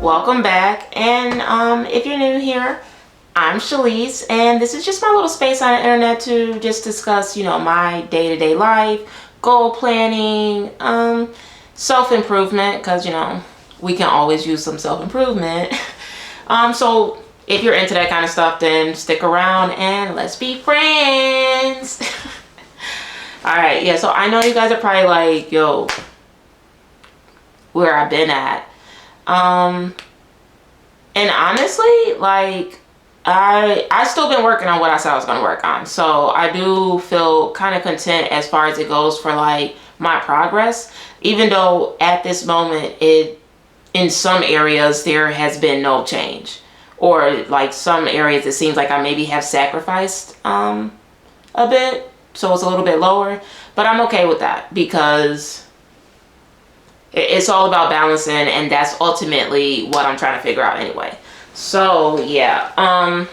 welcome back. And if you're new here, I'm Chalice, and this is just my little space on the internet to just discuss, my day-to-day life, goal planning, self-improvement, because, we can always use some self-improvement. So if you're into that kind of stuff, then stick around and let's be friends. All right, yeah, so I know you guys are probably like, yo, where I've been at. And honestly, like, I still been working on what I said I was going to work on. So I do feel kind of content as far as it goes for like my progress, even though at this moment in some areas there has been no change, or like some areas it seems like I maybe have sacrificed a bit, so it's a little bit lower, but I'm okay with that because it's all about balancing, and that's ultimately what I'm trying to figure out anyway. So yeah,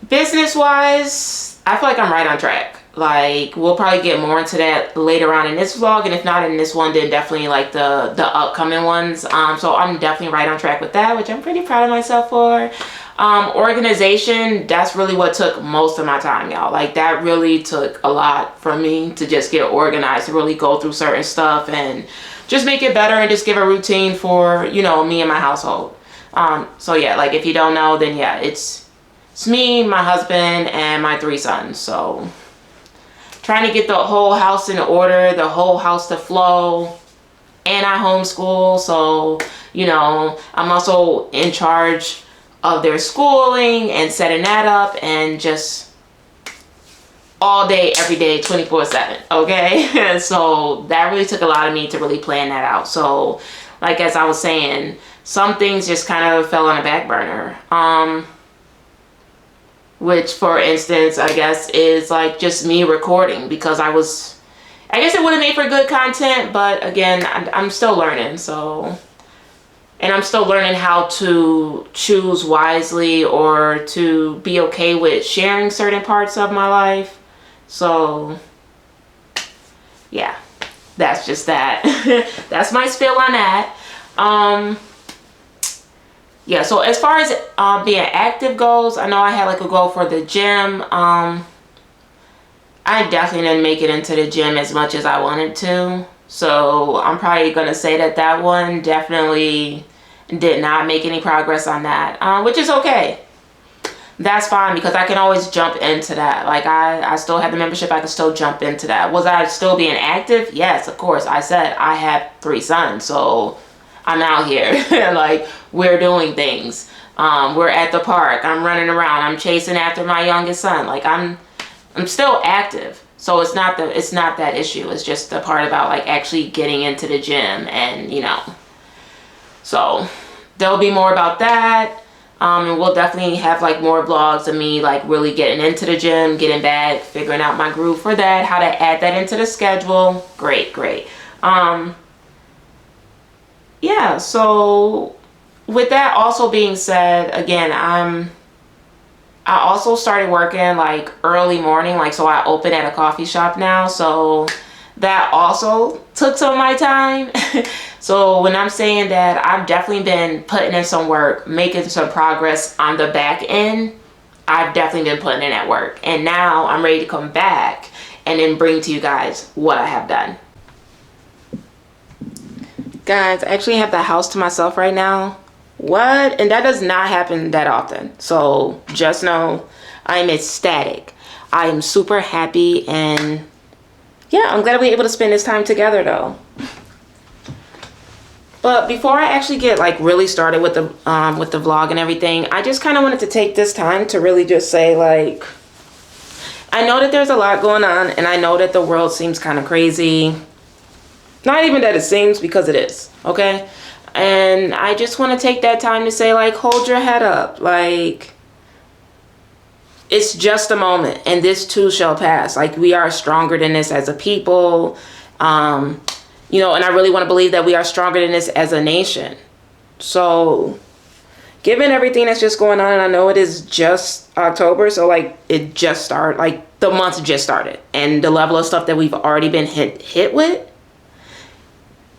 business wise, I feel like I'm right on track. Like, we'll probably get more into that later on in this vlog, and if not in this one, then definitely like the upcoming ones. So I'm definitely right on track with that, which I'm pretty proud of myself for. Organization, that's really what took most of my time, y'all. Like, that really took a lot for me to just get organized, to really go through certain stuff and just make it better and just give a routine for, me and my household. So yeah, like, if you don't know, then yeah, it's me, my husband, and my 3 sons. So trying to get the whole house in order, the whole house to flow, and I homeschool, so I'm also in charge of their schooling and setting that up, and just all day, every day, 24/7. Okay. So that really took a lot of me to really plan that out. So like, as I was saying, some things just kind of fell on a back burner, which, for instance, I guess is like just me recording, because I guess it would have made for good content, but again, I'm still learning. So, and I'm still learning how to choose wisely, or to be okay with sharing certain parts of my life. So yeah, that's just that. That's my spill on that. Yeah, so as far as being active goes, I know I had like a goal for the gym. I definitely didn't make it into the gym as much as I wanted to. So I'm probably going to say that one definitely did not make any progress on that, which is okay. That's fine, because I can always jump into that. Like, I still have the membership. I can still jump into that. Was I still being active? Yes, of course. I said I have 3 sons, so I'm out here. Like, we're doing things. We're at the park. I'm running around. I'm chasing after my youngest son. Like, I'm still active. So it's not that issue. It's just the part about like actually getting into the gym, and so there'll be more about that. And we'll definitely have like more vlogs of me like really getting into the gym, getting back, figuring out my groove for that, how to add that into the schedule. Great. Yeah, so with that also being said, again, I also started working like early morning, like, so I open at a coffee shop now, so that also took some of my time. So when I'm saying that, I've definitely been putting in some work, making some progress on the back end. I've definitely been putting in that work, and now I'm ready to come back and then bring to you guys what I have done. Guys, I actually have the house to myself right now. What? And that does not happen that often. So just know I'm ecstatic. I am super happy, and yeah, I'm glad we were able to spend this time together though. But before I actually get like really started with the vlog and everything, I just kind of wanted to take this time to really just say, like, I know that there's a lot going on, and I know that the world seems kind of crazy. Not even that it seems, because it is, okay? And I just want to take that time to say, like, hold your head up. Like, it's just a moment, and this too shall pass. Like, we are stronger than this as a people. And I really want to believe that we are stronger than this as a nation. So, given everything that's just going on, and I know it is just October, so like, it just started, like, the month just started, and the level of stuff that we've already been hit with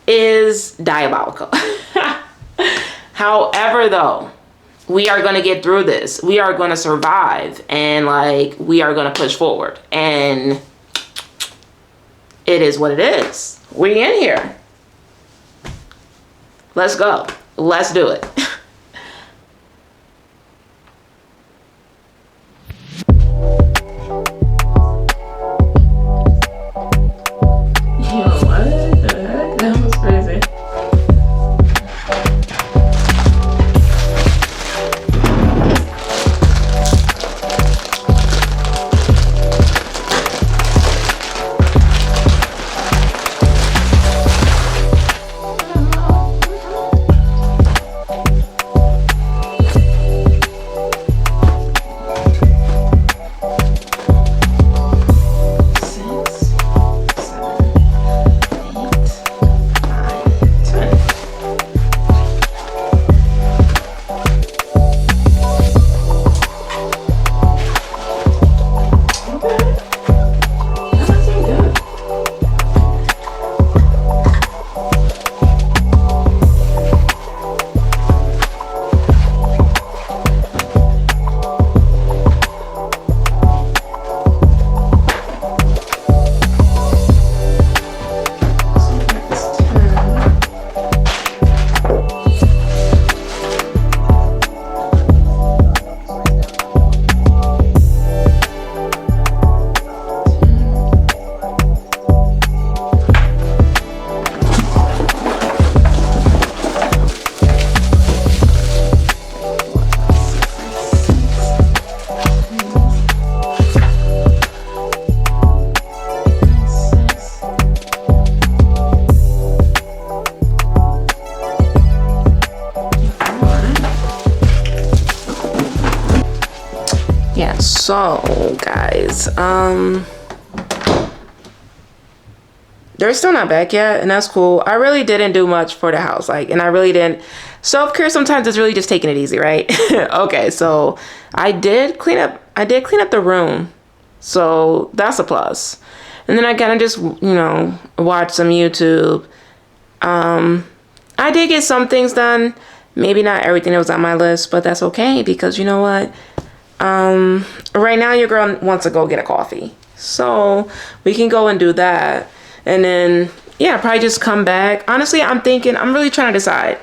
is diabolical. However, though, we are going to get through this. We are going to survive, and like we are going to push forward, and it is what it is. We in here. Let's go. Let's do it. So guys, they're still not back yet, and that's cool. I really didn't do much for the house, like, and I really didn't. Self-care sometimes is really just taking it easy, right? Okay, so I did clean up the room, so that's a plus. And then I kind of just, you know, watch some YouTube. I did get some things done, maybe not everything that was on my list, but that's okay, because you know what, right now your girl wants to go get a coffee, so we can go and do that. And then yeah, probably just come back. Honestly, I'm really trying to decide,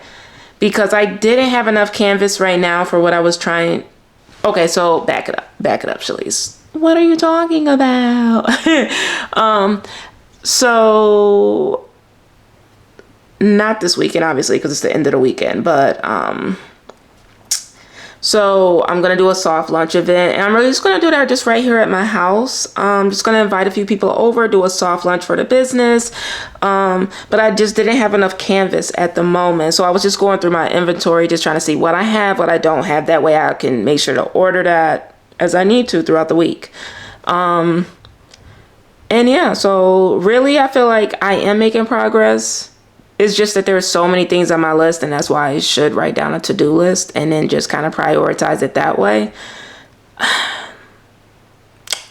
because I didn't have enough canvas right now for what I was trying. Okay, so back it up, Chalice. What are you talking about? So not this weekend, obviously, because it's the end of the weekend, but so I'm going to do a soft lunch event, and I'm really just going to do that just right here at my house. I'm just going to invite a few people over, do a soft lunch for the business. But I just didn't have enough canvas at the moment. So I was just going through my inventory, just trying to see what I have, what I don't have. That way I can make sure to order that as I need to throughout the week. And yeah, so really I feel like I am making progress. It's just that there's so many things on my list, and that's why I should write down a to-do list and then just kind of prioritize it that way.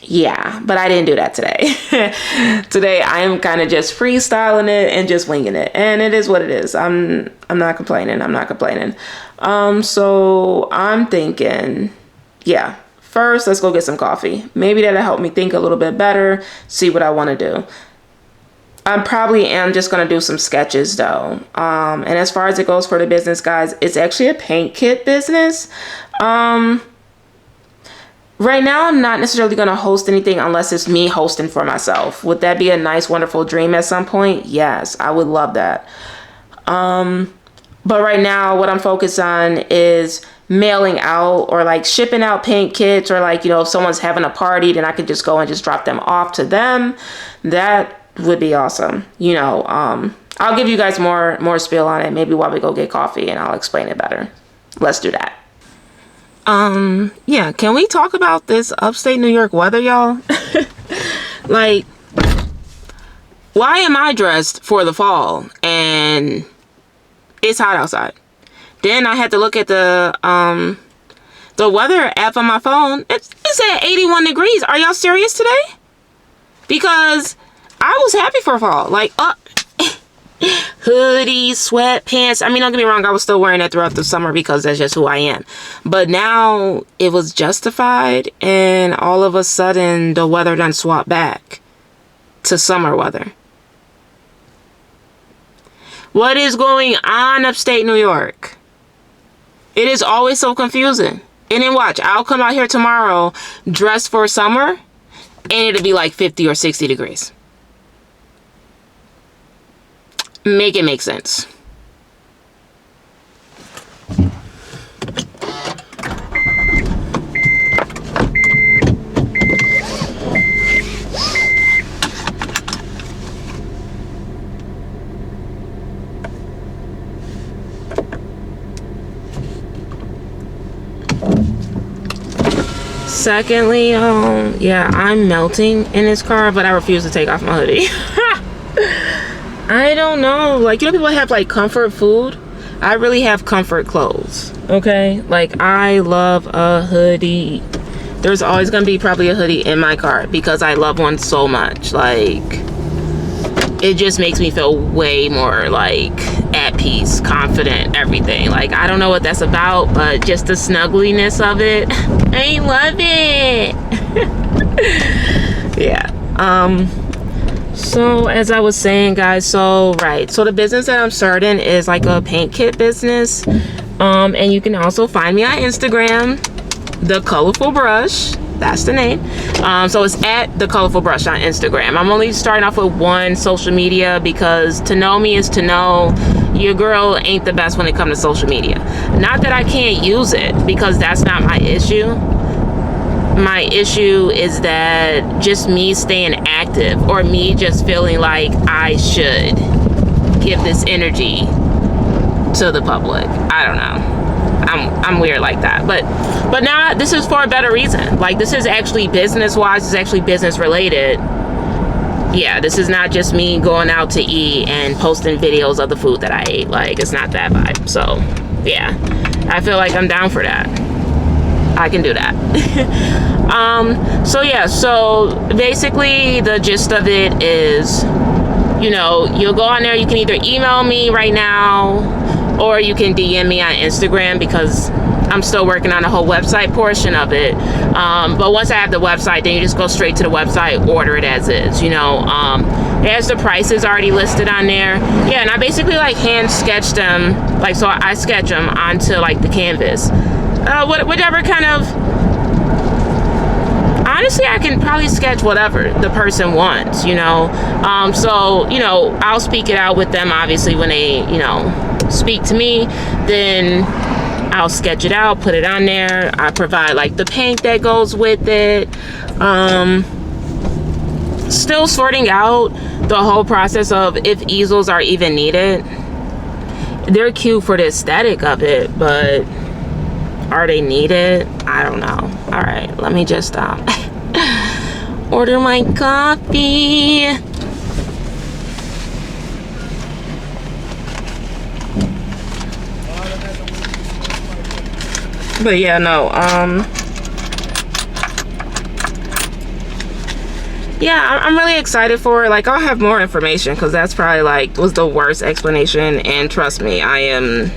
Yeah, but I didn't do that today. Today I am kind of just freestyling it and just winging it, and it is what it is. I'm not complaining. So I'm thinking, yeah, first let's go get some coffee. Maybe that'll help me think a little bit better, see what I want to do. I probably am just going to do some sketches though. And as far as it goes for the business, guys, it's actually a paint kit business. Right now, I'm not necessarily going to host anything unless it's me hosting for myself. Would that be a nice, wonderful dream at some point? Yes, I would love that. But right now, what I'm focused on is mailing out or like shipping out paint kits, or like, you know, if someone's having a party, then I could just go and just drop them off to them. That would be awesome. You know, I'll give you guys more spiel on it maybe while we go get coffee, and I'll explain it better. Let's do that. Yeah, can we talk about this upstate New York weather, y'all? Like, why am I dressed for the fall and it's hot outside? Then I had to look at the weather app on my phone. It's at 81 degrees. Are y'all serious today? Because I was happy for fall. Like, hoodie, sweatpants. I mean, don't get me wrong, I was still wearing that throughout the summer because that's just who I am. But now it was justified, and all of a sudden the weather done swapped back to summer weather. What is going on upstate New York? It is always so confusing. And then watch, I'll come out here tomorrow dressed for summer, and it'll be like 50 or 60 degrees. Make it make sense. Secondly, yeah, I'm melting in this car, but I refuse to take off my hoodie. I don't know, like, you know, people have like comfort food. I really have comfort clothes, okay? Like, I love a hoodie. There's always gonna be probably a hoodie in my car because I love one so much. Like, it just makes me feel way more like at peace, confident, everything. Like, I don't know what that's about, but just the snuggliness of it, I love it. Yeah. So as I was saying, guys, so the business that I'm starting is like a paint kit business, and you can also find me on Instagram, The Colorful Brush. That's the name. So it's at The Colorful Brush on Instagram. I'm only starting off with one social media because to know me is to know your girl ain't the best when it comes to social media. Not that I can't use it, because that's not my issue. My issue is that just me staying active, or me just feeling like I should give this energy to the public. I don't know. I'm weird like that, but now this is for a better reason. Like, this is actually business wise, it's actually business related. Yeah, this is not just me going out to eat and posting videos of the food that I ate. Like, it's not that vibe. So yeah, I feel like I'm down for that. I can do that. So yeah, so basically the gist of it is, you know, you'll go on there, you can either email me right now, or you can DM me on Instagram, because I'm still working on the whole website portion of it. But once I have the website, then you just go straight to the website, order it as is, you know. It has the prices already listed on there. Yeah, and I basically like hand sketch them, like, so I sketch them onto like the canvas. Whatever kind of, honestly, I can probably sketch whatever the person wants, you know. So, you know, I'll speak it out with them, obviously, when they, you know, speak to me. Then I'll sketch it out, put it on there. I provide like the paint that goes with it. Still sorting out the whole process of if easels are even needed. They're cute for the aesthetic of it, but are they needed? I don't know. All right, let me just order my coffee. But yeah, no, yeah, I'm really excited for it. Like, I'll have more information, because that's probably like was the worst explanation, and trust me, I'm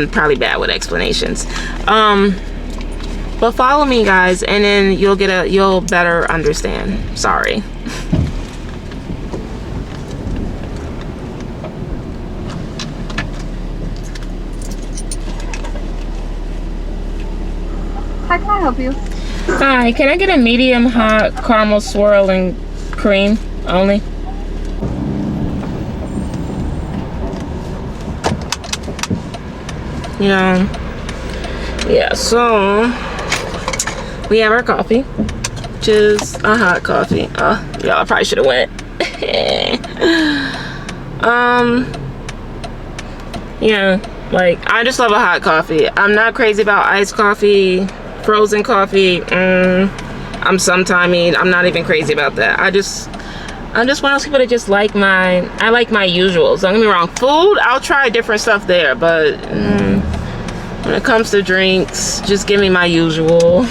probably bad with explanations. But follow me, guys, and then you'll better understand. Sorry. How can I help you? Hi, can I get a medium hot caramel swirl and cream only? Yeah, so we have our coffee, which is a hot coffee. Yeah, I probably should have went. Yeah, like, I just love a hot coffee. I'm not crazy about iced coffee, frozen coffee. I'm not even crazy about that. I'm just one of those people that just like I like my usuals. Don't get me wrong, food, I'll try different stuff there, but when it comes to drinks, just give me my usual.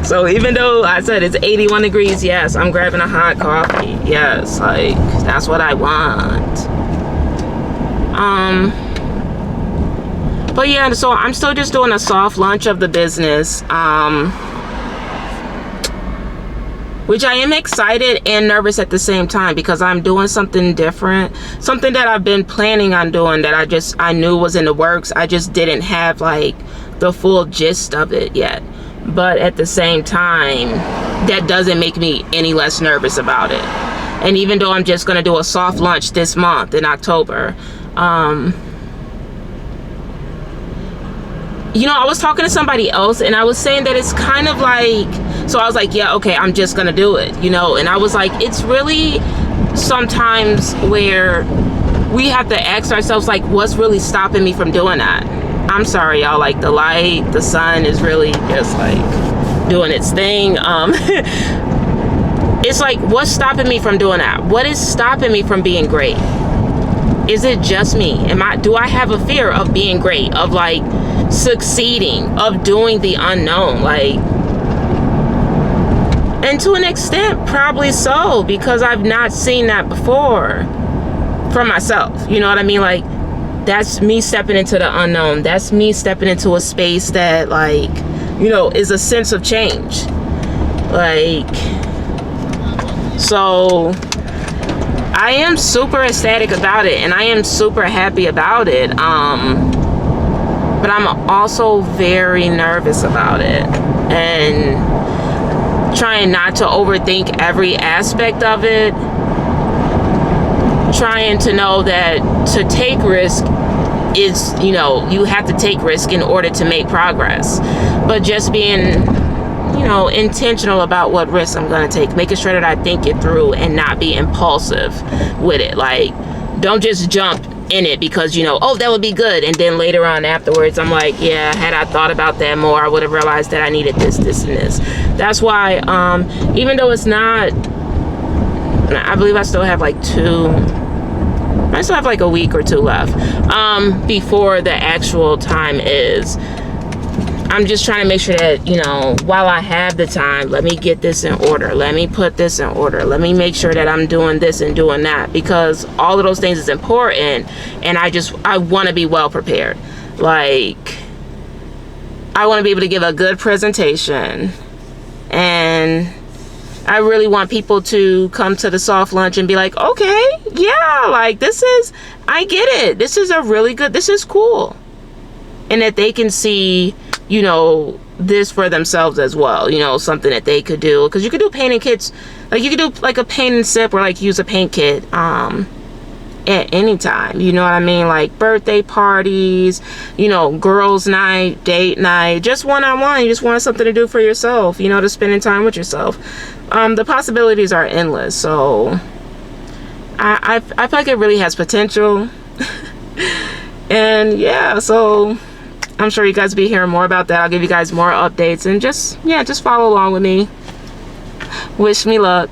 So even though I said it's 81 degrees, yes, I'm grabbing a hot coffee. Yes, like that's what I want. But yeah, so I'm still just doing a soft launch of the business, which I am excited and nervous at the same time, because I'm doing something different, something that I've been planning on doing that I knew was in the works. I just didn't have like the full gist of it yet. But at the same time, that doesn't make me any less nervous about it. And even though I'm just gonna do a soft launch this month in October, you know, I was talking to somebody else and I was saying that it's kind of like, so I was like, yeah, okay, I'm just gonna do it, you know. And I was like, it's really sometimes where we have to ask ourselves, like, what's really stopping me from doing that? I'm sorry, y'all, like the light, the sun is really just like doing its thing. It's like, what's stopping me from doing that? What is stopping me from being great? Is it just me? Do I have a fear of being great, of like succeeding, of doing the unknown? Like, and to an extent, probably so, because I've not seen that before for myself. You know what I mean? Like, that's me stepping into the unknown. That's me stepping into a space that, like, you know, is a sense of change. Like, so I am super ecstatic about it and I am super happy about it. But I'm also very nervous about it and trying not to overthink every aspect of it. Trying to know that to take risk is, you know, you have to take risk in order to make progress. But just being, you know, intentional about what risks I'm going to take, making sure that I think it through and not be impulsive with it. Like, don't just jump in it because, you know, oh, that would be good, and then later on afterwards I'm like, yeah, had I thought about that more, I would have realized that I needed this, this, and this. That's why even though it's not, I believe I still have like I still have like a week or two left before the actual time is. I'm just trying to make sure that, you know, while I have the time, let me get this in order. Let me put this in order. Let me make sure that I'm doing this and doing that, because all of those things is important. And I want to be well prepared. Like, I want to be able to give a good presentation. And I really want people to come to the soft lunch and be like, okay, yeah, like I get it. This is cool. And that they can see, you know, this for themselves as well, you know, something that they could do. Because you could do painting kits, like you could do like a paint and sip or like use a paint kit at any time, you know what I mean? Like birthday parties, you know, girls night, date night, just one-on-one. You just want something to do for yourself, you know, to spending time with yourself. The possibilities are endless. So I feel like it really has potential. And yeah, so I'm sure you guys will be hearing more about that. I'll give you guys more updates, and just follow along with me. Wish me luck.